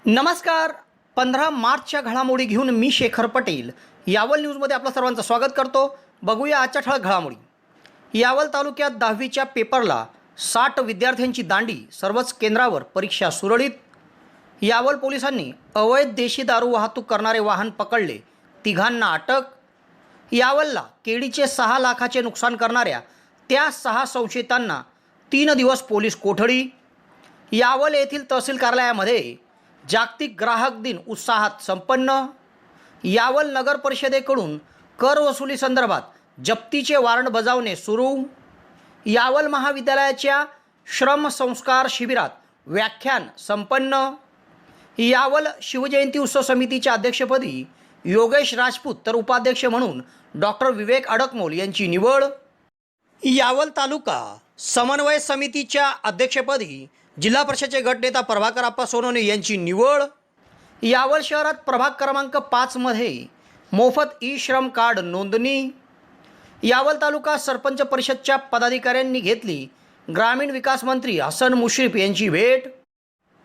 नमस्कार. 15 मार्चच्या घडामोडी घेऊन मी शेखर पटेल यावल न्यूजमध्ये आपलं सर्वांचं स्वागत करतो. बघूया आजच्या ठळक घडामोडी. यावल तालुक्यात 10वीच्या पेपरला 60 विद्यार्थ्यांची दांडी, सर्वच केंद्रावर परीक्षा सुरळीत. यावल पोलिसांनी अवैध देशी दारू वाहतूक करणारे वाहन पकडले, तिघांना अटक. यावलला केळीचे 6 लाखाचे नुकसान करणाऱ्या त्या 6 संशयितांना 3 दिवस पोलीस कोठडी. यावल येथील तहसील कार्यालयामध्ये जागतिक ग्राहक दिन उत्साहात संपन्न. यावल नगर परिषदेकडून कर वसुली संदर्भात जप्तीचे वॉरंट बजावणे सुरू. यावल महाविद्यालयाच्या श्रम संस्कार शिबिरात व्याख्यान संपन्न. यावल शिवजयंती उत्सव समितीच्या अध्यक्षपदी योगेश राजपूत तर उपाध्यक्ष म्हणून डॉक्टर विवेक अडकमोल यांची निवड. यावल तालुका समन्वय समितीच्या अध्यक्षपदी जिल्हा परिषदेचे गटनेता प्रभाकर आप्पा सोनवणे यांची निवड. यावल शहरात प्रभाग क्रमांक 5 मध्ये मोफत ई श्रम कार्ड नोंदणी. यावल तालुका सरपंच परिषदच्या पदाधिकाऱ्यांनी घेतली ग्रामीण विकास मंत्री हसन मुश्रीफ यांची भेट.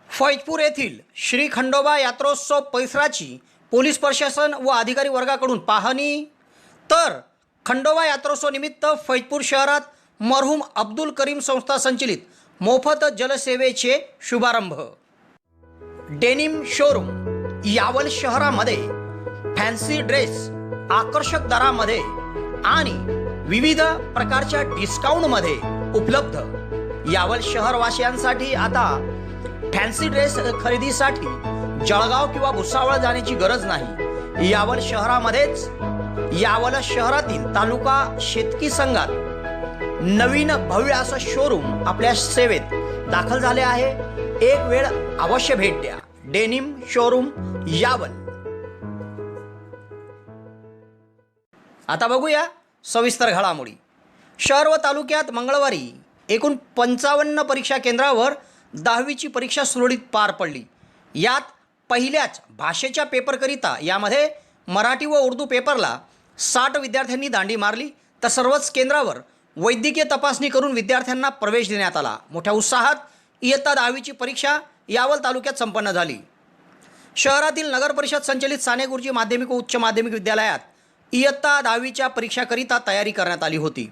फैजपूर येथील श्री खंडोबा यात्रोत्सव परिसराची पोलीस प्रशासन व अधिकारी वर्गाकडून पाहणी. तर खंडोबा यात्रोत्सव निमित्त फैजपूर शहरात मरहूम अब्दुल करीम संस्था संचलित मोफत जलसेवेचे शुभारंभ. Denim showroom. यावल शहरामध्ये फॅन्सी ड्रेस आकर्षक दरामध्ये आणि विविध प्रकारच्या डिस्काउंटमध्ये उपलब्ध. यावल शहरवासियांसाठी आता फॅन्सी ड्रेस खरेदीसाठी जळगाव किंवा भुसावळ जाण्याची गरज नाही. यावल शहरामध्येच यावल शहरातील तालुका शेतकी संघात नवीन भव्य असं शोरूम आपल्या सेवेत दाखल झाले आहे. एक वेळ अवश्य भेट द्या. Denim showroom Yawal. आता बघूया सविस्तर घडामोडी. शहर व तालुक्यात मंगळवारी एकूण 55 परीक्षा केंद्रावर 10वीची परीक्षा सुरळीत पार पडली. यात पहिल्याच भाषेच्या पेपरकरिता यामध्ये मराठी व उर्दू पेपरला 60 विद्यार्थ्यांनी दांडी मारली. तर सर्वच केंद्रावर वैद्यकीय तपासणी करून विद्यार्थ्यांना प्रवेश देण्यात आला. मोठ्या उत्साहात इयत्ता 10वीची परीक्षा यावल तालुक्यात संपन्न झाली. शहरातील नगर परिषद संचलित साने गुरुजी माध्यमिक व उच्च माध्यमिक विद्यालयात इयत्ता 10वीच्या परीक्षाकरिता तयारी करण्यात आली होती.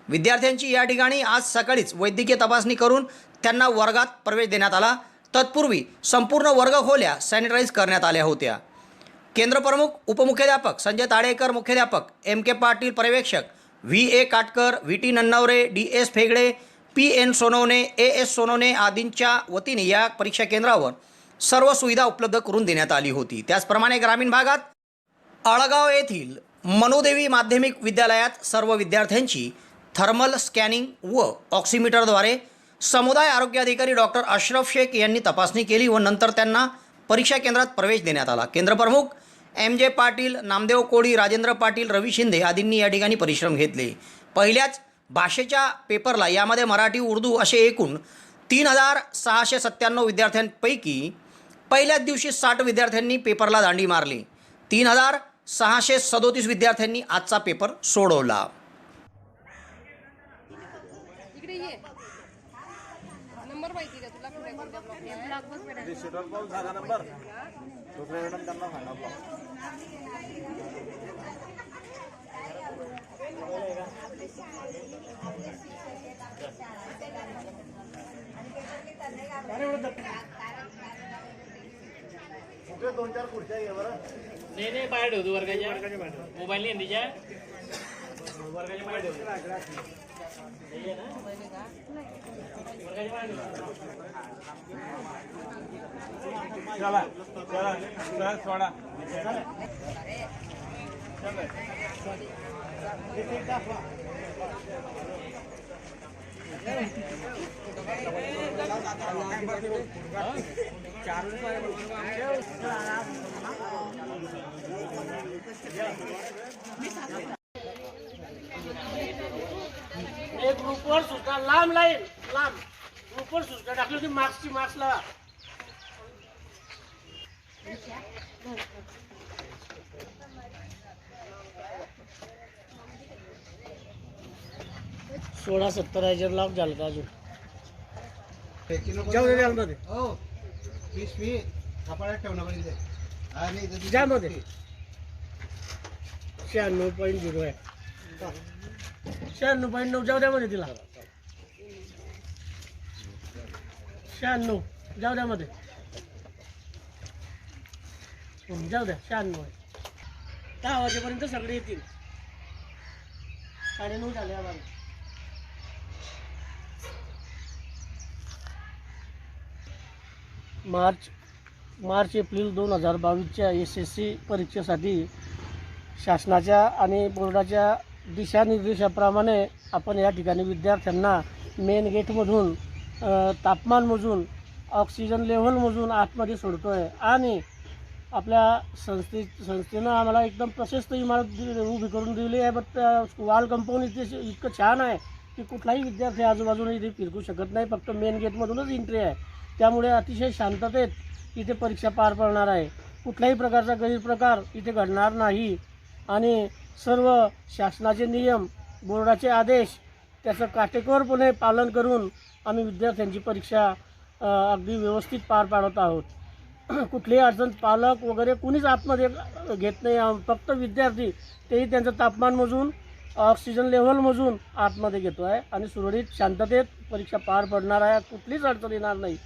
विद्यार्थ्यांची या ठिकाणी आज सकाळीच वैद्यकीय तपासणी करून त्यांना वर्गात प्रवेश देण्यात आला. तत्पूर्वी संपूर्ण वर्गखोल्या सॅनिटाईज करण्यात आल्या होत्या. केंद्रप्रमुख उपमुख्याध्यापक संजय ताडेकर, मुख्याध्यापक एम के पाटील, पर्यवेक्षक V A Katkar, V T Nannaware, D S Phegade, P N Sonawane, A S Sonawane आदींच्या वतीने या परीक्षा केंद्रावर सर्व सुविधा उपलब्ध करून देण्यात आली होती. त्याचप्रमाणे ग्रामीण भागात अळगाव येथील मनोदेवी माध्यमिक विद्यालयात सर्व विद्यार्थ्यांची थर्मल स्कॅनिंग व ऑक्सिमीटरद्वारे समुदाय आरोग्य अधिकारी डॉक्टर अशरफ शेख यांनी तपासणी केली व नंतर त्यांना परीक्षा केंद्रात प्रवेश देण्यात आला. केंद्रप्रमुख एम जे पाटील, नामदेव कोळी, राजेंद्र पाटील, रवी शिंदे आदींनी या ठिकाणी परिश्रम घेतले. पहिल्याच भाषेच्या पेपरला यामध्ये मराठी, उर्दू असे एकूण 3697 विद्यार्थ्यांपैकी पहिल्याच दिवशी 60 विद्यार्थ्यांनी पेपरला दांडी मारली. 3637 विद्यार्थ्यांनी आजचा पेपर सोडवला. नाही बाहेर ठेवतो वर्गाच्या मोबाईल नाही तिच्या वर्गाच्या बाहेर ठेवतो वर्गाच्या बाहेर चला चला चला सोडा एक ग्रुपवर सूचना लांब लाईन लांब ग्रुपवर सूचना टाकली होती मार्क्स लावा. सोळा 70,000 लाख झालं का अजून? जाऊ दे हो 20 ज्यामध्ये 96.0 आहे. 96.9 जाऊ द्या मध्ये तिला. 96 जाऊ द्या मध्ये. जाऊ द्या 96 आहे. 10 वाजेपर्यंत सगळे येतील. 9:30 झाले आम्हाला. मार्च एप्रिल 2022च्या SSC परीक्षेसाठी शासनाच्या आणि बोर्डाच्या दिशानिर्देशाप्रमाणे आपण या ठिकाणी विद्यार्थ्यांना मेन गेटमधून तापमान मोजून ऑक्सिजन लेव्हल मोजून आतमध्ये सोडतो आहे. आणि आपल्या संस्थेनं आम्हाला एकदम प्रशस्त इमारत उभी करून दिली आहे. बट वॉल कंपाऊंड इथे इतकं छान आहे की कुठलाही विद्यार्थी आजूबाजूला इथे फिरकू शकत नाही. फक्त मेन गेटमधूनच एंट्री आहे. त्यामुळे अतिशय शांततेत इथे परीक्षा पार पडणार आहे. कुठल्याही प्रकारचा गैरप्रकार इथे घडणार नाही. आणि सर्व शासनाचे नियम, बोर्डाचे आदेश त्याचं काटेकोरपणे पालन करून आम्ही विद्यार्थ्यांची परीक्षा अगदी व्यवस्थित पार पाडत आहोत. कुठलीही अडचण पालक वगैरे कुणीच आतमध्ये घेत नाही. फक्त विद्यार्थी तेही त्यांचं तापमान मोजून ऑक्सिजन लेव्हल मोजून आतमध्ये घेतो आहे आणि सुरळीत शांततेत परीक्षा पार पडणार आहे. कुठलीच अडचण येणार नाही.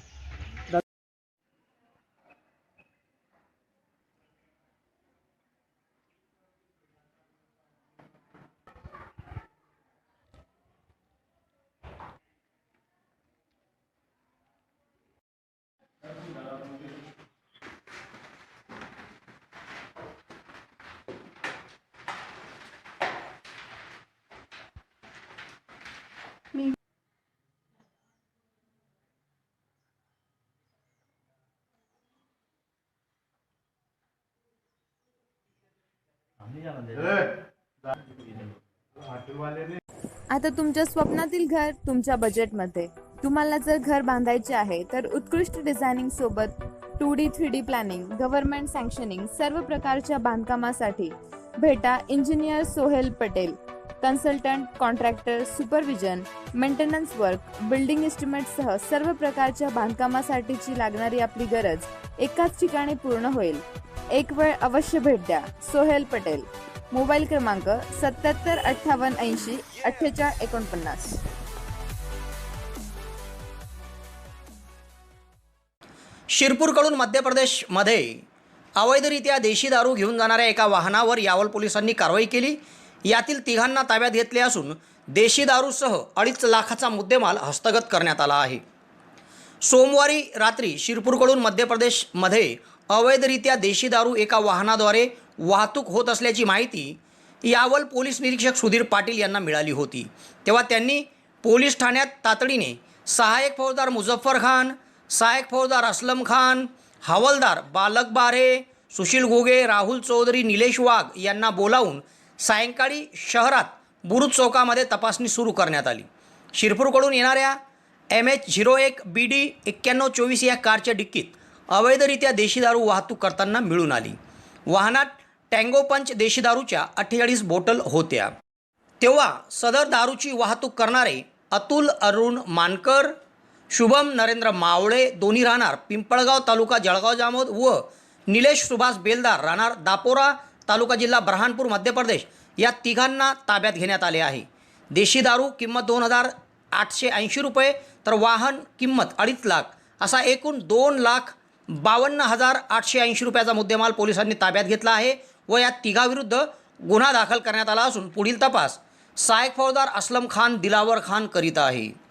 आता तुमच्या स्वप्नातील घर तुमच्या बजेटमध्ये. तुम्हाला जर घर बांधायचे आहे तर उत्कृष्ट डिझायनिंग सोबत 2D 3D प्लॅनिंग, गव्हर्नमेंट सँक्शनिंग सर्व प्रकारच्या बांधकामासाठी भेटा engineer Sohel Patel. Consultant, contractor, supervision, maintenance work, building एस्टिमेटसह सर्व प्रकारच्या बांधकामासाठीची लागणारी आपली गरज एकाच ठिकाणी पूर्ण होईल. एक वेळ अवश्य भेट द्या. सोहेल पटेल. मोबाईल क्रमांक 77 58 80 48 49. शिरपूरकडून मध्य प्रदेशमध्ये अवैधरित्या देशी दारू घेऊन जाणाऱ्या एका वाहनावर यावल पोलिसांनी कारवाई केली. यातील तिघांना ताब्यात घेतले असून देशी दारूसह 2.5 लाखाचा मुद्देमाल हस्तगत करण्यात आला आहे. सोमवारी रात्री शिरपूरकडून मध्य प्रदेशमध्ये अवैधरित्या देशी दारू एका वाहनाद्वारे वाहतूक होत असल्याची माहिती यावल पोलीस निरीक्षक सुधीर पाटील यांना मिळाली होती. तेव्हा त्यांनी पोलीस ठाण्यात तातडीने सहाय्यक फौजदार मुझफ्फर खान, सहाय्यक फौजदार असलम खान, हवालदार बालक बारे, सुशील घोगे, राहुल चौधरी, निलेश वाघ यांना बोलावून सायंकाळी शहरात बुरुज चौकामध्ये तपासणी सुरू करण्यात आली. शिरपूरकडून येणाऱ्या MH01 BD 9124 या कारच्या डिक्कीत अवैधरित्या देशी दारू वाहतूक करताना मिळून आली. वाहनात टँगो पंच देशी दारूच्या 48 बॉटल होत्या. तेव्हा सदर दारूची वाहतूक करणारे अतुल अरुण मानकर, शुभम नरेंद्र मावळे, दोन्ही राहणार पिंपळगाव तालुका जळगाव जामोद व निलेश सुभाष बेलदार राहणार दापोरा तालुका जिल्हा बऱ्हाणपूर मध्य प्रदेश या तिघांना ताब्यात घेण्यात आले आहे. देशी दारू किंमत 2,880 रुपये तर वाहन किंमत 2.5 लाख असा एकूण 2,52,880 रुपयाचा मुद्देमाल पोलिसांनी ताब्यात घेतला आहे व या तिघाविरुद्ध गुन्हा दाखल करण्यात आला असून पुढील तपास सहाय्यक फौजदार असलम खान, दिलावर खान करीत आहे.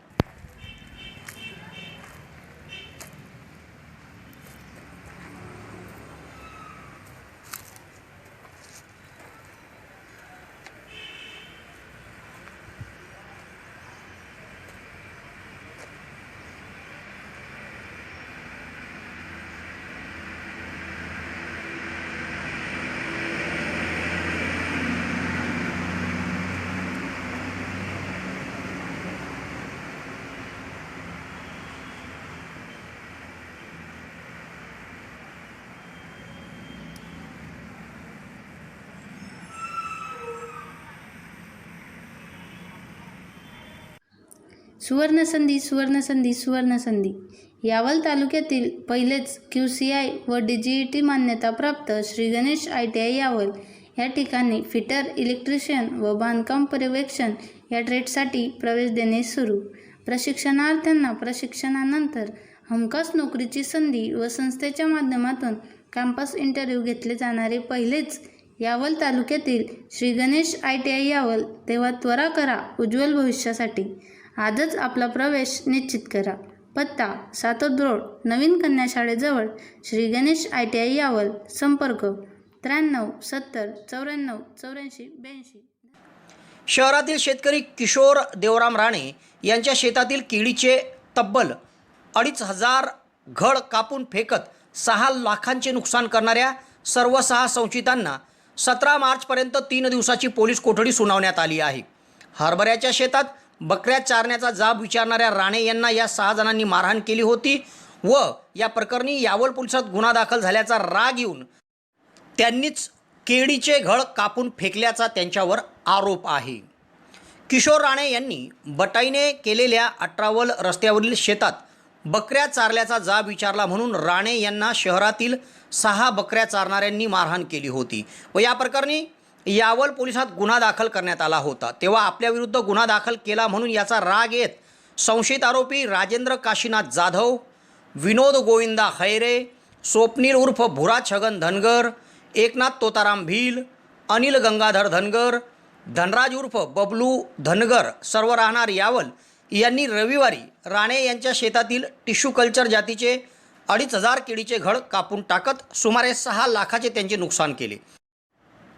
सुवर्णसंधी सुवर्णसंधी सुवर्णसंधी यावल तालुक्यातील पहिलेच QCI व DGET मान्यताप्राप्त श्री गणेश ITI यावल या ठिकाणी फिटर, इलेक्ट्रिशियन व बांधकाम पर्यवेक्षण या ट्रेडसाठी प्रवेश देणे सुरू. प्रशिक्षणार्थ्यांना प्रशिक्षणानंतर हमखास नोकरीची संधी व संस्थेच्या माध्यमातून कॅम्पस इंटरव्ह्यू घेतले जाणारे पहिलेच यावल तालुक्यातील श्री गणेश ITI यावल. तेव्हा त्वरा करा उज्ज्वल भविष्यासाठी. आजच आपला प्रवेश निश्चित करा. पत्ता सातोद रोड, नवीन कन्या शाळेजवळ, श्री गणेश ITI यावल. संपर्क 93 70 94 84 82. शहरातील शेतकरी किशोर देवराम राणे यांच्या शेतातील केळीचे तब्बल 2,500 घड कापून फेकत 6 लाखांचे नुकसान करणाऱ्या सर्व 6 संशयितांना 17 मार्चपर्यंत 3 दिवसाची पोलीस कोठडी सुनावण्यात आली आहे. हरभऱ्याच्या शेतात बकऱ्या चारण्याचा जाब विचारणाऱ्या राणे यांना या 6 जणांनी मारहाण केली होती व या प्रकरणी यावल पोलिसात गुन्हा दाखल झाल्याचा राग येऊन त्यांनीच केळीचे घड कापून फेकल्याचा त्यांच्यावर आरोप आहे. किशोर राणे यांनी बटाईने केलेल्या अट्रावल रस्त्यावरील शेतात बकऱ्या चारल्याचा जाब विचारला म्हणून राणे यांना शहरातील 6 बकऱ्या चारणाऱ्यांनी मारहाण केली होती व या प्रकरणी यावल पोलिसात गुन्हा दाखल करण्यात आला होता. तेव्हा आपल्याविरुद्ध गुन्हा दाखल केला म्हणून याचा राग येत संशयित आरोपी राजेंद्र काशीनाथ जाधव, विनोद गोविंदा खैरे, स्वप्नील उर्फ भुरा छगन धनगर, एकनाथ तोताराम भील, अनिल गंगाधर धनगर, धनराज उर्फ बबलू धनगर सर्व राहणार यावल यांनी रविवारी राणे यांच्या शेतातील टिश्यू कल्चर जातीचे 2,500 केळीचे घड कापून टाकत सुमारे 6 लाखाचे त्यांचे नुकसान केले.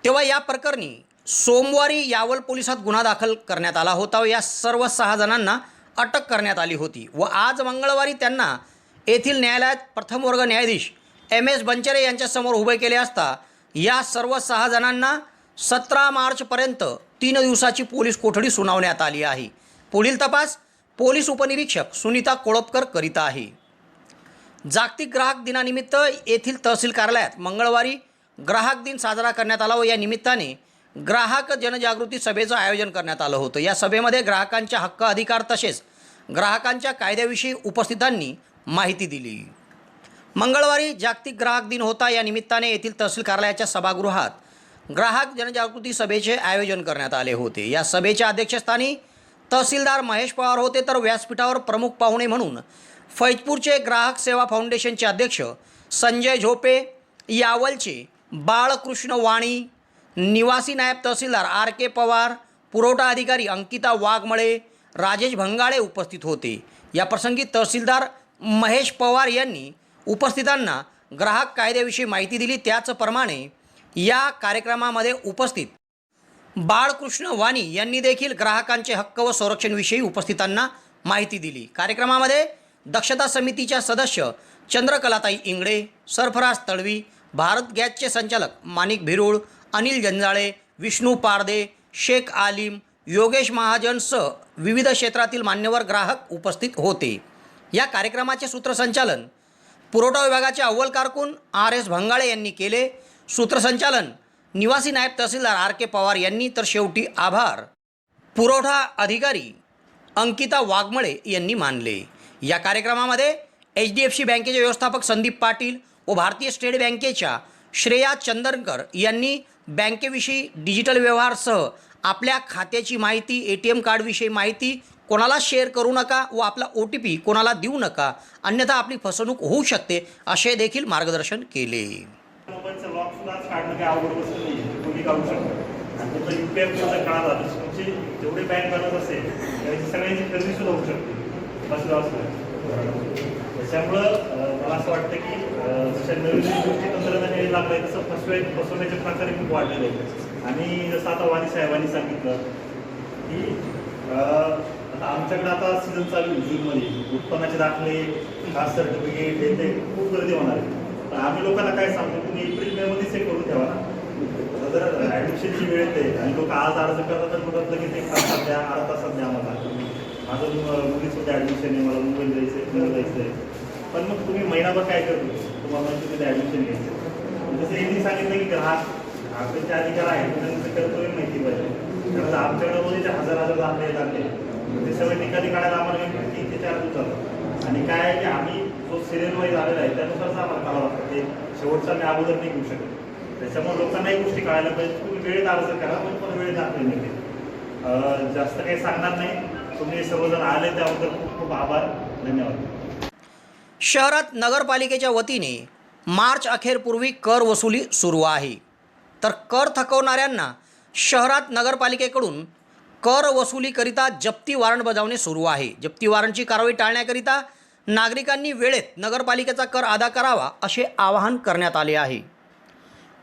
तेव्हा या प्रकरणी सोमवारी यावल पोलिसात गुन्हा दाखल करण्यात आला होता व या सर्व 6 जणांना अटक करण्यात आली होती व आज मंगळवारी त्यांना येथील न्यायालयात प्रथम वर्ग न्यायाधीश MS बंचरे यांच्यासमोर उभे केले असता या सर्व 6 जणांना 17 मार्चपर्यंत 3 दिवसाची पोलीस कोठडी सुनावण्यात आली आहे. पुढील तपास पोलीस उपनिरीक्षक सुनीता कोळपकर करीत आहे. जागतिक ग्राहक दिनानिमित्त येथील तहसील कार्यालयात मंगळवारी ग्राहक दिन साजरा करण्यात आला व या निमित्ताने ग्राहक जनजागृती सभेचं आयोजन करण्यात आलं होतं. या सभेमध्ये ग्राहकांच्या हक्क अधिकार तसेच ग्राहकांच्या कायद्याविषयी उपस्थितांनी माहिती दिली. मंगळवारी जागतिक ग्राहक दिन होता. या निमित्ताने येथील तहसील कार्यालयाच्या सभागृहात ग्राहक जनजागृती सभेचे आयोजन करण्यात आले होते. या सभेच्या अध्यक्षस्थानी तहसीलदार महेश पवार होते तर व्यासपीठावर प्रमुख पाहुणे म्हणून फैजपूरचे ग्राहक सेवा फाउंडेशनचे अध्यक्ष संजय झोपे, यावलचे बाळकृष्ण वाणी, निवासी नायब तहसीलदार RK पवार, पुरवठा अधिकारी अंकिता वाघमळे, राजेश भंगाळे उपस्थित होते. या प्रसंगी तहसीलदार महेश पवार यांनी उपस्थितांना ग्राहक कायद्याविषयी माहिती दिली. त्याचप्रमाणे या कार्यक्रमामध्ये उपस्थित बाळकृष्ण वाणी यांनी देखील ग्राहकांचे हक्क व संरक्षणविषयी उपस्थितांना माहिती दिली. कार्यक्रमामध्ये दक्षता समितीच्या सदस्य चंद्रकलाताई इंगळे, सरफराज तळवी, भारत गॅसचे संचालक माणिक भिरुळ, अनिल जंजाळे, विष्णू पारदे, शेख आलिम, योगेश महाजनसह विविध क्षेत्रातील मान्यवर ग्राहक उपस्थित होते. या कार्यक्रमाचे सूत्रसंचालन पुरवठा विभागाचे अव्वल कारकून RS भंगाळे यांनी केले. सूत्रसंचालन निवासी नायब तहसीलदार RK पवार यांनी तर शेवटी आभार पुरवठा अधिकारी अंकिता वाघमळे यांनी मानले. या कार्यक्रमामध्ये HDFC बँकेचे व्यवस्थापक संदीप पाटील व भारतीय स्टेट बँकेच्या श्रेया चंदनकर यांनी बँकेविषयी डिजिटल व्यवहारसह आपल्या खात्याची माहिती, ATM कार्डविषयी माहिती कोणाला शेअर करू नका व आपला OTP कोणाला देऊ नका, अन्यथा आपली फसवणूक होऊ शकते असे देखील मार्गदर्शन केले. मोबाईलचं लॉक सुद्धा काढणं काही अवघड वस्तू नाही आहे, कोणी काढू शकतो. आणि तुमचं UPI कोडचा काढा जातो, तुमची जेवढे बँक बॅलन्स असेल त्याची सगळ्यांची खरेदी सुद्धा होऊ शकते. त्याच्यामुळं मला असं वाटतं की जशा नवीन गोष्टी तंत्रज्ञान लागलं आहे तसं फसवण्याचे प्रकारे खूप वाढलेले आहेत. आणि जसं आता वाणी साहेबांनी सांगितलं की आता आमच्याकडे आता सीझन चालू आहे जूनमध्ये, उत्पन्नाचे दाखले, कास्ट सर्टिफिकेट हे ते खूप गर्दी होणार आहे. पण आम्ही लोकांना काय सांगतो, तुम्ही एप्रिल-मेमध्येच हे करून ठेवा ना. जर ॲडमिशनची वेळ येते आणि लोक आज अर्ज करतात तर म्हणतात लगेच 1 तासात द्या, अर्धा तासात द्या आम्हाला. माझं मुलीसुद्धा ॲडमिशन आहे, मला मुंबईला जायचं आहे, घरं जायचं आहे. पण मग तुम्ही महिनाभर काय करतो, तुम्हाला माहिती तिथे ॲडमिशन घ्यायचं. जसं यांनी सांगितलं की ग्राहकांचे अधिकार आहेत, त्यांचं कर्तव्य माहिती पाहिजे. कारण आमच्याकडे मध्ये जे हजार दाखले लागले ते सगळे निकाली काढायला आम्हाला 3 ते 4 दिवस जातात. आणि काय आहे की आम्ही जो सिरियल वाईज आलेला आहे त्यानुसारच आम्हाला करावं लागतं. ते शेवटचा मी अगोदर नाही घेऊ शकत. त्याच्यामुळे लोकांना एक गोष्टी कळायला पाहिजे. तुम्ही वेळेत अर्ज करा पण वेळेत दाखले निघते. जास्त काही सांगणार नाही. तुम्ही सर्वजण आले त्याबद्दल खूप खूप आभार. धन्यवाद. शहरात नगरपालिकेच्या वतीने मार्च अखेरपूर्वी कर वसुली सुरू आहे. तर कर थकवणाऱ्यांना शहरात नगरपालिकेकडून कर वसुलीकरिता जप्ती वॉरंट बजावणे सुरू आहे. जप्ती वॉरंटची कारवाई टाळण्याकरिता नागरिकांनी वेळेत नगरपालिकेचा कर अदा करावा असे आवाहन करण्यात आले आहे.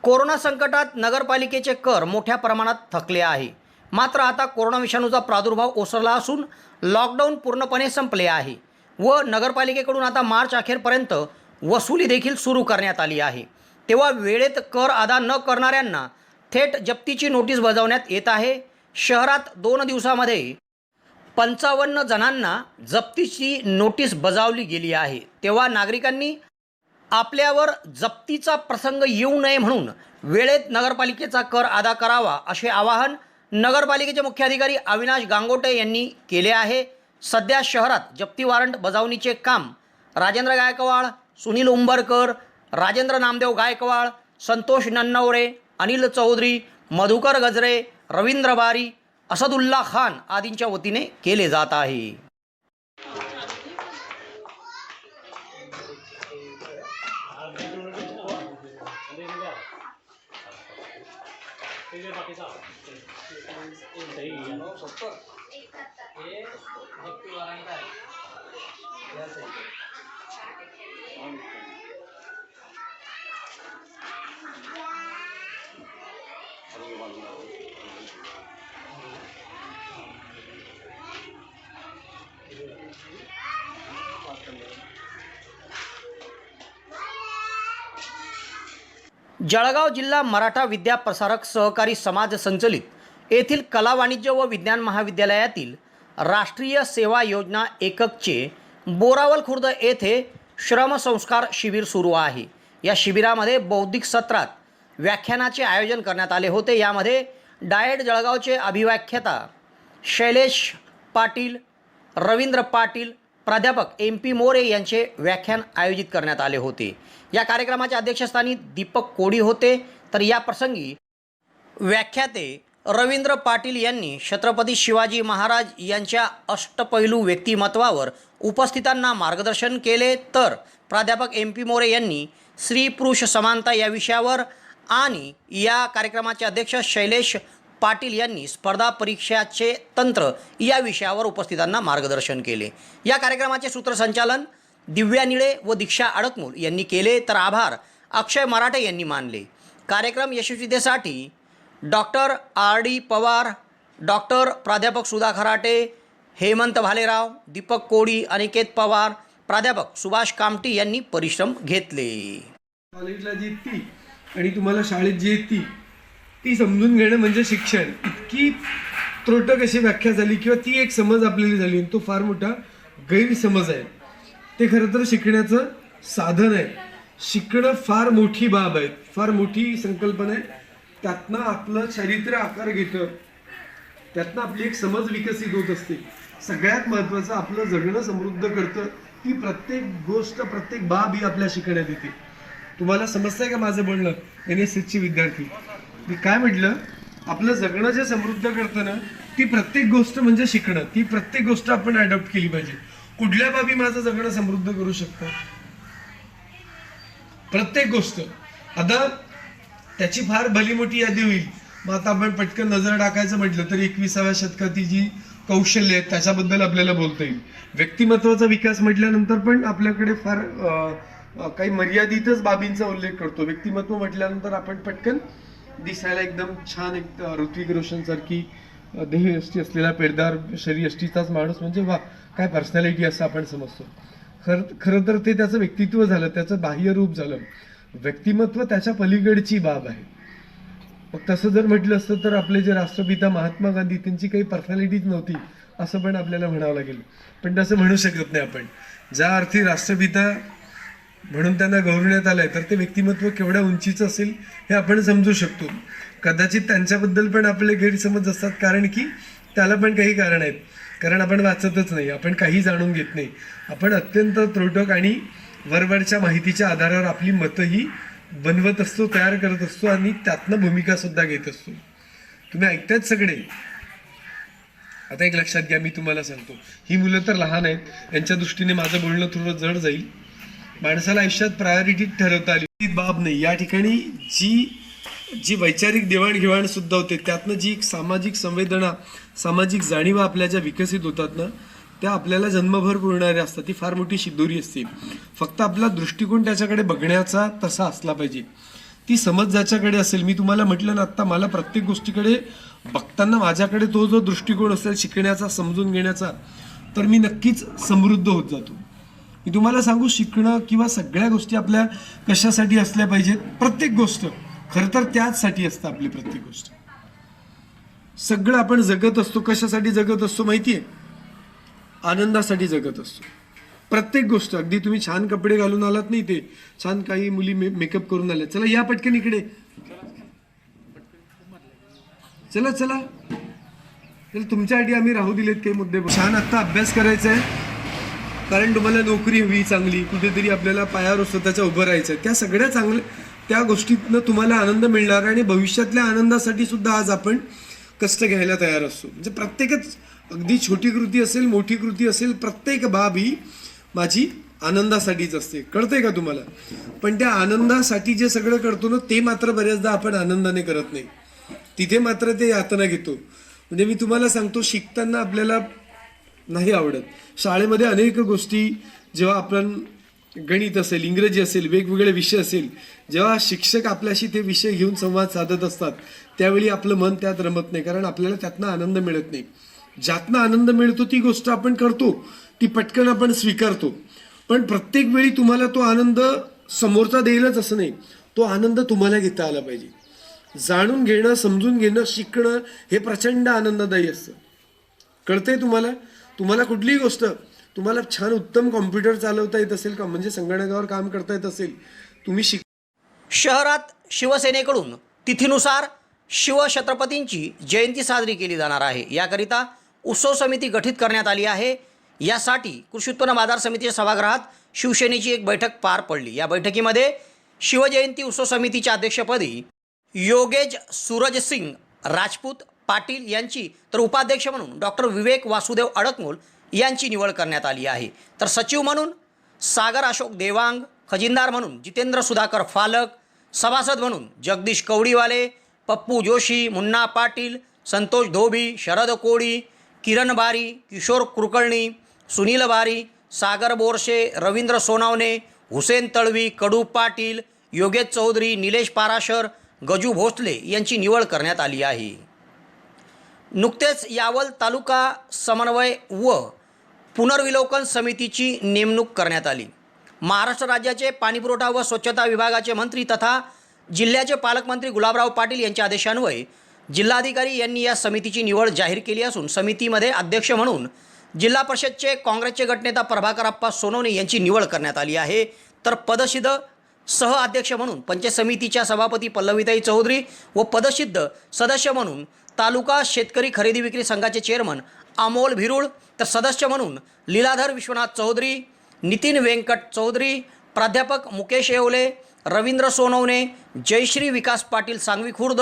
कोरोना संकटात नगरपालिकेचे कर मोठ्या प्रमाणात थकले आहे. मात्र आता कोरोना विषाणूचा प्रादुर्भाव ओसरला असून लॉकडाऊन पूर्णपणे संपले आहे व नगरपालिकेकडून आता मार्च अखेरपर्यंत वसुली देखील सुरू करण्यात आली आहे. तेव्हा वेळेत कर अदा न करणाऱ्यांना थेट जप्तीची नोटीस बजावण्यात येत आहे. शहरात 2 दिवसामध्ये 55 जणांना जप्तीची नोटीस बजावली गेली आहे. तेव्हा नागरिकांनी आपल्यावर जप्तीचा प्रसंग येऊ नये म्हणून वेळेत नगरपालिकेचा कर अदा करावा असे आवाहन नगरपालिकेचे मुख्याधिकारी अविनाश गांगोटे यांनी केले आहे. सध्या शहरात जप्ती वॉरंट बजावणीचे काम राजेंद्र गायकवाड, सुनील उंबरकर, राजेंद्र नामदेव गायकवाड, संतोष नन्नवरे, अनिल चौधरी, मधुकर गजरे, रवींद्र बारी, असदुल्ला खान आदींच्या वतीने केले जात आहे. जळगाव जिल्हा मराठा विद्या प्रसारक सहकारी समाज संचलित येथील कला वाणिज्य व विज्ञान महाविद्यालयातील राष्ट्रीय सेवा योजना एककचे बोरावल खुर्द येथे श्रमसंस्कार शिबिर सुरू आहे. या शिबिरामध्ये बौद्धिक सत्रात व्याख्यानाचे आयोजन करण्यात आले होते. यामध्ये डाएट जळगावचे अभिव्याख्याता शैलेश पाटील, रवींद्र पाटील, प्राध्यापक MP मोरे यांचे व्याख्यान आयोजित करण्यात आले होते. या कार्यक्रमाच्या अध्यक्षस्थानी दीपक कोडी होते. तर या प्रसंगी व्याख्याते रवींद्र पाटील यांनी छत्रपती शिवाजी महाराज यांच्या अष्टपैलू व्यक्तिमत्वावर उपस्थितांना मार्गदर्शन केले. तर प्राध्यापक MP मोरे यांनी स्त्री पुरुष समानता या विषयावर आणि या कार्यक्रमाचे अध्यक्ष शैलेश पाटील यांनी स्पर्धा परीक्षाचे तंत्र या विषयावर उपस्थितांना मार्गदर्शन केले. या कार्यक्रमाचे सूत्रसंचालन दिव्या निळे व दीक्षा अडकमूल यांनी केले. तर आभार अक्षय मराठे यांनी मानले. कार्यक्रम यशस्वीतेसाठी डॉक्टर RD पवार, डॉक्टर प्राध्यापक सुधा खराटे, हेमंत भालेराव, दीपक कोडी, अनिकेत पवार, प्राध्यापक सुभाष कामटी यांनी परिश्रम घेतले. कॉलेजला जी ती आणि तुम्हाला शाळेत जी ती ती समजून घेणं म्हणजे शिक्षण. इतकी त्रोटक अशी व्याख्या झाली किंवा ती एक समज आपल्याला झाली, तो फार मोठा गैरसमज आहे. ते खरं तर शिकण्याचं साधन आहे. शिकणं फार मोठी बाब आहे, फार मोठी संकल्पना आहे. त्यातनं आपलं चारित्र्य आकार घेतं, त्यातनं आपली एक समज विकसित होत असते. सगळ्यात महत्त्वाचं आपलं जगणं समृद्ध करतं. ती प्रत्येक गोष्ट, प्रत्येक बाब ही आपल्या शिकण्यात येते. तुम्हाला समजतंय का माझं बोलणं? NSSची विद्यार्थी मी काय म्हटलं, आपलं जगणं जे समृद्ध करतं ना, ती प्रत्येक गोष्ट म्हणजे शिकणं. ती प्रत्येक गोष्ट आपण अडॉप्ट केली पाहिजे. कुठल्या बाबी माझं जगणं समृद्ध करू शकतं? प्रत्येक गोष्ट. आता त्याची फार भली मोठी यादी होईल. मग आता आपण पटकन नजर टाकायचं म्हटलं तर 21व्या शतकातील जी कौशल्य आहेत त्याच्याबद्दल आपल्याला बोलता येईल. व्यक्तिमत्वाचा विकास म्हटल्यानंतर पण आपल्याकडे फार काही मर्यादितच बाबींचा उल्लेख करतो. व्यक्तिमत्व म्हटल्यानंतर आपण पटकन दिसायला एकदम छान, एक ऋत्विक रोशन सारखी देहयष्टी असलेला पेडदार शरीरयष्टीचाच माणूस म्हणजे वा काय पर्सनॅलिटी असं आपण समजतो. खरं तर ते त्याचं व्यक्तित्व झालं, त्याचं बाह्य रूप झालं. व्यक्तिमत्व त्याच्या पलीकडची बाब आहे. मग तसं जर म्हटलं असतं तर आपले जे राष्ट्रपिता महात्मा गांधी, त्यांची काही पर्सनॅलिटीच नव्हती असं पण आपल्याला म्हणावं लागेल. पण तसं म्हणू शकत नाही आपण. ज्या अर्थी राष्ट्रपिता म्हणून त्यांना गौरवण्यात आलंय, तर ते व्यक्तिमत्व केवढ्या उंचीचं असेल हे आपण समजू शकतो. कदाचित त्यांच्याबद्दल पण आपले गैरसमज असतात, कारण की त्याला पण काही कारण आहेत. कारण आपण वाचतच नाही, आपण काही जाणून घेत नाही. आपण अत्यंत त्रोटक आणि वरवरच्या माहितीच्या आधारावर आपली मतंही बनवत असतो, तयार करत असतो आणि त्यातनं भूमिकासुद्धा घेत असतो. तुम्ही ऐकतायत सगळे. आता एक लक्षात घ्या, मी तुम्हाला सांगतो, ही मुलं तर लहान आहेत, यांच्या दृष्टीने माझं बोलणं थोडं जड जाईल. माणसाला आयुष्यात प्रायोरिटी ठरवता आली ही बाब नाही. या ठिकाणी जी वैचारिक देवाणघेवाण सुद्धा होते, त्यातनं जी एक सामाजिक संवेदना, सामाजिक जाणीवा आपल्या ज्या विकसित होतात ना, त्या आपल्याला जन्मभर पुरणाऱ्या असतात. ती फार मोठी शिदोरी असते. फक्त आपला दृष्टिकोन त्याच्याकडे बघण्याचा तसा असला पाहिजे. ती समज ज्याच्याकडे असेल, मी तुम्हाला म्हटलं ना आत्ता, मला प्रत्येक गोष्टीकडे बघताना माझ्याकडे तो जो दृष्टिकोन असेल शिकण्याचा, समजून घेण्याचा, तर मी नक्कीच समृद्ध होत जातो. मी तुम्हाला सांगू, शिकणं किंवा सगळ्या गोष्टी आपल्या कशासाठी असल्या पाहिजेत, प्रत्येक गोष्ट खरं तर त्याचसाठी असतं. आपली प्रत्येक गोष्ट, सगळं आपण जगत असतो, कशासाठी जगत असतो माहिती आहे? आनंदासाठी जगत असतो. प्रत्येक गोष्ट, अगदी तुम्ही छान कपडे घालून आलात नाही, ते छान काही मुली मेकअप करून आल्या, चला या पटकन इकडे, चला चला, तुमच्यासाठी आम्ही राहू दिलेत काही मुद्दे. छान आत्ता अभ्यास करायचा आहे, कारण तुम्हाला नोकरी हवी चांगली, कुठेतरी आपल्याला पायावर स्वतःच्या उभं राहायचं आहे. त्या सगळ्या चांगल्या त्या गोष्टीतनं तुम्हाला आनंद मिळणार, आणि भविष्यातल्या आनंदासाठी सुद्धा आज आपण कष्ट घ्यायला तयार असतो. म्हणजे प्रत्येकच, अगदी छोटी कृती असेल, मोठी कृती असेल, प्रत्येक बाब ही माझी आनंदासाठीच असते. कळतंय का तुम्हाला? पण त्या आनंदासाठी जे सगळं करतो ना, ते मात्र बऱ्याचदा आपण आनंदाने करत नाही, तिथे मात्र ते यातना घेतो. म्हणजे मी तुम्हाला सांगतो, शिकताना आपल्याला नाही आवडत. शाळेमध्ये अनेक गोष्टी, जेव्हा आपण गणित असेल, इंग्रजी असेल, वेगवेगळे विषय असेल, जेव्हा शिक्षक आपल्याशी ते विषय घेऊन संवाद साधत असतात, त्यावेळी आपलं मन त्यात रमत नाही, कारण आपल्याला त्यातनं आनंद मिळत नाही. ज्यातनं आनंद मिळतो ती गोष्ट आपण करतो, ती पटकन आपण स्वीकारतो. पण प्रत्येक वेळी तुम्हाला तो आनंद समोरचा देईलच असं नाही, तो आनंद तुम्हाला घेता आला पाहिजे. जाणून घेणं, समजून घेणं, शिकणं हे प्रचंड आनंददायी असतं. कळतंय तुम्हाला? तुम्हाला कुठलीही गोष्ट, तुम्हाला छान उत्तम कॉम्प्युटर चालवता येत असेल का, म्हणजे संगणकावर काम करता येत असेल, तुम्ही शहरात शिवसेनेकडून तिथीनुसार शिवछत्रपतींची जयंती साजरी केली जाणार आहे. याकरिता उत्सव समिती गठीत करण्यात आली आहे. यासाठी कृषी उत्पन्न बाजार समितीच्या सभागृहात शिवसेनेची एक बैठक पार पडली. या बैठकीमध्ये शिवजयंती उत्सव समितीच्या अध्यक्षपदी योगेश सूरजसिंग राजपूत पाटील यांची, तर उपाध्यक्ष म्हणून डॉक्टर विवेक वासुदेव अडकमोल यांची निवड करण्यात आली आहे. तर सचिव म्हणून सागर अशोक देवांग, खजिनदार म्हणून जितेंद्र सुधाकर फालक, सभासद म्हणून जगदीश कवडीवाले, पप्पू जोशी, मुन्ना पाटील, संतोष धोबी, शरद कोळी, किरण बारी, किशोर कुलकर्णी, सुनील बारी, सागर बोरशे, रवींद्र सोनावणे, हुसेन तळवी, कडू पाटील, योगेश चौधरी, निलेश पाराशर, गजू भोसले यांची निवड करण्यात आली आहे. नुकतेच यावल तालुका समन्वय व पुनर्विलोकन समितीची नेमणूक करण्यात आली. महाराष्ट्र राज्याचे पाणीपुरवठा व स्वच्छता विभागाचे मंत्री तथा जिल्ह्याचे पालकमंत्री गुलाबराव पाटील यांच्या आदेशान्वये जिल्हाधिकारी यांनी या समितीची निवड जाहीर केली असून समितीमध्ये अध्यक्ष म्हणून जिल्हा परिषदचे काँग्रेसचे गटनेता प्रभाकरप्पा सोनवणे यांची निवड करण्यात आली आहे. तर पदसिद्ध सह अध्यक्ष म्हणून पंचायत समितीच्या सभापती पल्लवीताई चौधरी व पदसिद्ध सदस्य म्हणून तालुका शेतकरी खरेदी विक्री संघाचे चेअरमन अमोल भिरुळ, तर सदस्य म्हणून लीलाधर विश्वनाथ चौधरी, नितीन व्यंकट चौधरी, प्राध्यापक मुकेश येवले, रवींद्र सोनवणे, जयश्री विकास पाटील सांगवी खुर्द,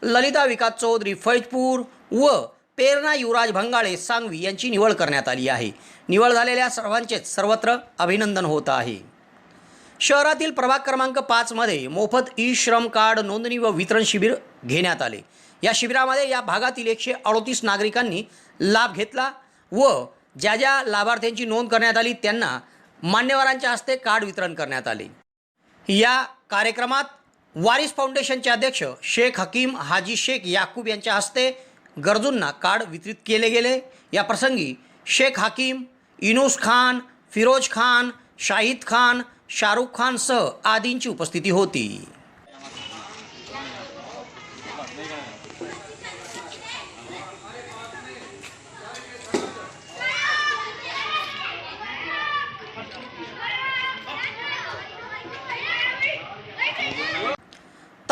ललिता विकास चौधरी फैजपूर व पेरणा युवराज भंगाळे सांगवी यांची निवड करण्यात आली आहे. निवड झालेल्या सर्वांचेच सर्वत्र अभिनंदन होत आहे. शहरातील प्रभाग क्रमांक 5 मध्ये मोफत ई श्रम कार्ड नोंदणी व वितरण शिबिर घेण्यात आले. या शिबिरामध्ये या भागातील 138 नागरिकांनी लाभ घेतला व ज्या ज्या लाभार्थ्यांची नोंद करण्यात आली त्यांना मान्यवरांच्या हस्ते कार्ड वितरण करण्यात आले. या कार्यक्रमात वारिस फाउंडेशनचे अध्यक्ष शेख हकीम हाजी शेख याकूब यांच्या हस्ते गरजूंना कार्ड वितरित केले गेले. या प्रसंगी शेख हकीम, इनूस खान, फिरोज खान, शाहिद खान, शाहरुख खानसह आदींची उपस्थिती होती.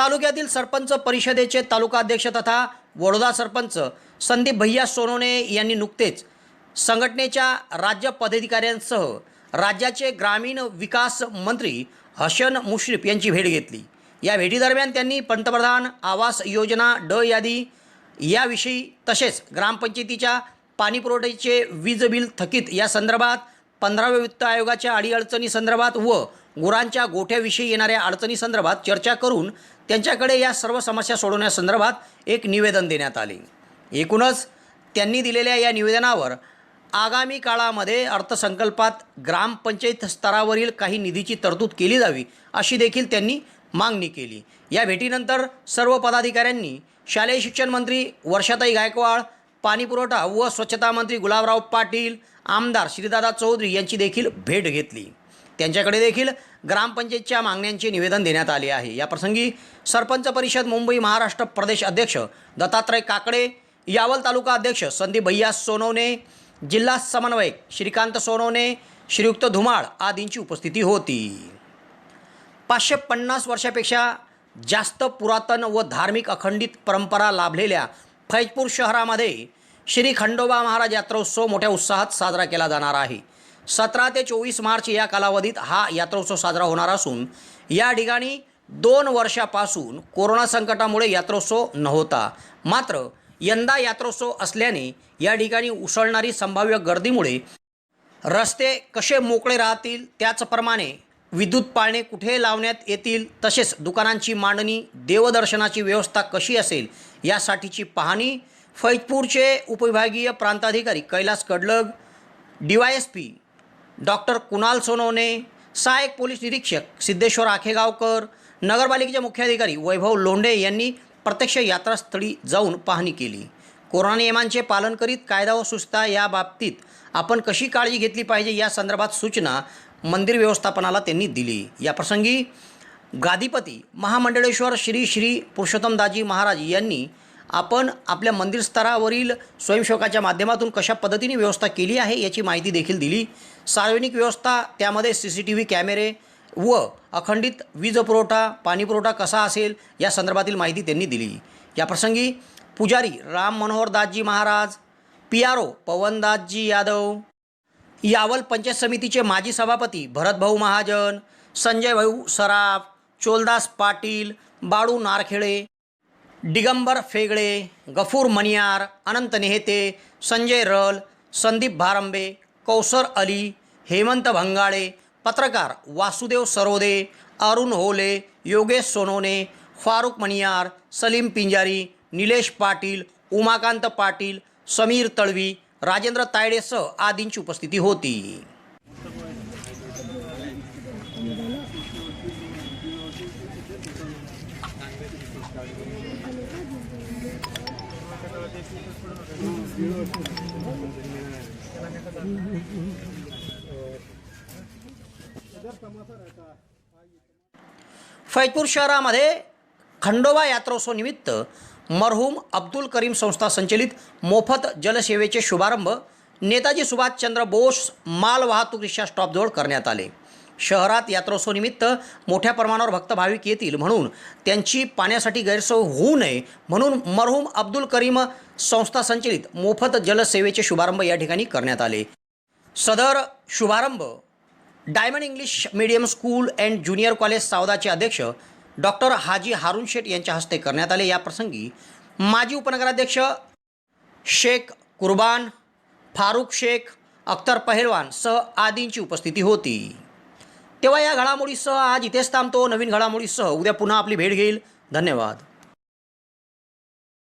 तालुक्यातील सरपंच परिषदेचे तालुकाध्यक्ष तथा वडोदा सरपंच संदीप भैया सोनवणे यांनी नुकतेच संघटनेच्या राज्य पदाधिकाऱ्यांसह राज्याचे ग्रामीण विकास मंत्री हसन मुश्रीफ यांची भेट घेतली. या भेटीदरम्यान त्यांनी पंतप्रधान आवास योजना ड यादी याविषयी तसेच ग्रामपंचायतीच्या पाणीपुरवठ्याचे वीज बिल थकीत या संदर्भात 15व्या वित्त आयोगाच्या अडीअडचणी संदर्भात व गुरांच्या गोठ्याविषयी येणाऱ्या अडचणी संदर्भात चर्चा करून त्यांच्याकडे या सर्व समस्या सोडवण्यासंदर्भात एक निवेदन देण्यात आले. एकूणच त्यांनी दिलेल्या या निवेदनावर आगामी काळामध्ये अर्थसंकल्पात ग्रामपंचायत स्तरावरील काही निधीची तरतूद केली जावी अशी देखील त्यांनी मागणी केली. या भेटीनंतर सर्व पदाधिकाऱ्यांनी शालेय शिक्षण मंत्री वर्षाताई गायकवाड, पाणीपुरवठा व स्वच्छता मंत्री गुलाबराव पाटील, आमदार श्रीदादा चौधरी यांची देखील भेट घेतली. त्यांच्याकडे देखील ग्रामपंचायतच्या मागण्यांचे निवेदन देण्यात आले आहे. या प्रसंगी सरपंच परिषद मुंबई महाराष्ट्र प्रदेश अध्यक्ष दत्तात्रय काकडे, यावल तालुका अध्यक्ष संदीप भैया सोनवणे, जिल्हा समन्वयक श्रीकांत सोनवणे, श्रीयुक्त धुमाळ आदींची उपस्थिती होती. 550 वर्षापेक्षा जास्त पुरातन व धार्मिक अखंडित परंपरा लाभलेल्या फैजपूर शहरामध्ये श्री खंडोबा महाराज यात्रोत्सव मोठ्या उत्साहात साजरा केला जाणार आहे. 17 ते 24 मार्च या कालावधीत हा यात्रोत्सव साजरा होणार असून या ठिकाणी 2 वर्षापासून कोरोना संकटामुळे यात्रोत्सव नव्हता. मात्र यंदा यात्रोत्सव असल्याने या ठिकाणी उसळणारी संभाव्य गर्दीमुळे रस्ते कसे मोकळे राहतील, त्याचप्रमाणे विद्युत पाळणे कुठे लावण्यात येतील, तसेच दुकानांची मांडणी, देवदर्शनाची व्यवस्था कशी असेल यासाठीची पाहणी फैजपूरचे उपविभागीय प्रांताधिकारी कैलास कडलग, DYSP डॉक्टर कुणाल सोनवणे, सहाय्यक पोलीस निरीक्षक सिद्धेश्वर आखेगावकर, नगरपालिकेचे मुख्याधिकारी वैभव लोंढे यांनी प्रत्यक्ष यात्रास्थळी जाऊन पाहणी केली. कोरोना नियमांचे पालन करीत कायदा व सुव्यवस्था या बाबतीत आपण कशी काळजी घेतली पाहिजे या संदर्भात सूचना मंदिर व्यवस्थापनाला त्यांनी दिली. या प्रसंगी गादीपती महामंडळेश्वर श्री श्री पुरुषोत्तमदाजी महाराज यांनी आपण आपल्या मंदिर स्तरावरील स्वयंसेवकाच्या माध्यमातून कशा पद्धतीने व्यवस्था केली आहे याची माहिती देखील दिली. सार्वजनिक व्यवस्था, त्यामध्ये CCTV कॅमेरे व अखंडित वीज पुरवठा, पाणी पुरवठा कसा असेल या संदर्भातील माहिती त्यांनी दिली. या प्रसंगी पुजारी राम मनोहर दासजी महाराज, PRO पवनदासजी यादव, यावल पंचायत समितीचे माजी सभापती भरतभाऊ महाजन, संजय भाऊ सराफ, चोलदास पाटील, बाळू नारखेळे, दिगंबर फेगळे, गफूर मणियार, अनंत नेहते, संजय रल, संदीप भारंबे, कौसर अली, हेमंत भंगाळे, पत्रकार वासुदेव सरोदे, अरुण होले, योगेश सोनवणे, फारुक मणियार, सलीम पिंजारी, निलेश पाटील, उमाकांत पाटील, समीर तळवी, राजेंद्र तायडेसह आदींची उपस्थिती होती. फैजपूर शहरामध्ये खंडोबा यात्रोत्सव निमित्त मरहूम अब्दुल करीम संस्था संचलित मोफत जलसेवेचे शुभारंभ नेताजी सुभाषचंद्र बोस माल वाहतूक रिक्षा स्टॉपजवळ करण्यात आले. शहरात यात्रोत्सव निमित्त मोठ्या प्रमाणावर भक्त भाविक येतील म्हणून त्यांची पाण्यासाठी गैरसोय होऊ नये म्हणून मरहूम अब्दुल करीम संस्था संचलित मोफत जलसेवेचे शुभारंभ या ठिकाणी करण्यात आले. सदर शुभारंभ Diamond English medium school and junior college सावदाचे अध्यक्ष डॉक्टर हाजी हारून शेठ यांच्या हस्ते करण्यात आले. या प्रसंगी माजी उपनगराध्यक्ष शेख कुर्बान, फारुख शेख, अख्तर पहलवान सह आदींची उपस्थिती होती. तेव्हा या घडामोडीसह आज इथेच थांबतो. नवीन घडामोडीसह उद्या पुन्हा आपली भेट घेईल. धन्यवाद.